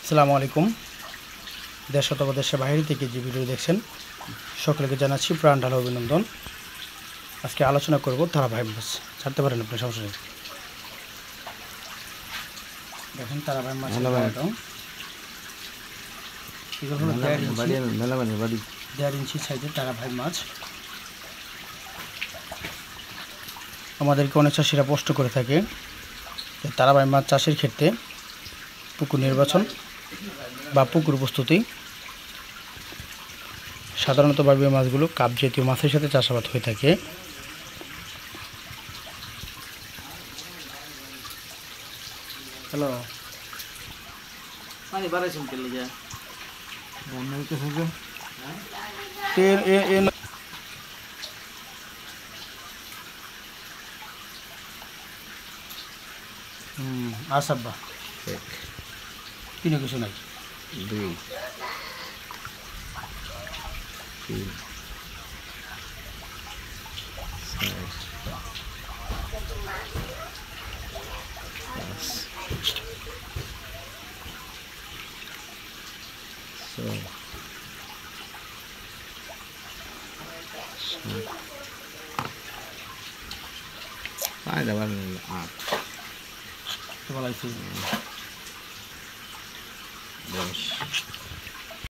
আসসালামু আলাইকুম। দেশ অথবা দেশের বাইরে থেকে যে ভিডিও দেখছেন সকলকে জানাচ্ছি প্রাণ ঢালা অভিনন্দন। আজকে আলোচনা করব তারাভাই মাছ। ছাড়তে পারেন আপনি, সমস্যা নেই। দেখেন তারাভাই মাছের বড়টা এগুলো হলো 1.5 ইঞ্চি সাইজের তারাভাই মাছ। আমাদেরকে অনেক চাষিরা প্রশ্ন করে থাকে যে তারাভাই মাছ চাষের ক্ষেত্রে পুকুর নির্বাচন বা পুকুর প্রস্তুতি। সাধারণতভাবে মাছগুলো কাপ জাতীয় মাছের সাথে চাষাবাদ হয়ে থাকে। হ্যালো, পানি বাড়াইছেন কে লিগা? আসাব্বা তিনে কিছু নাই। 2 3 5 dapat 8 বলাইছি 10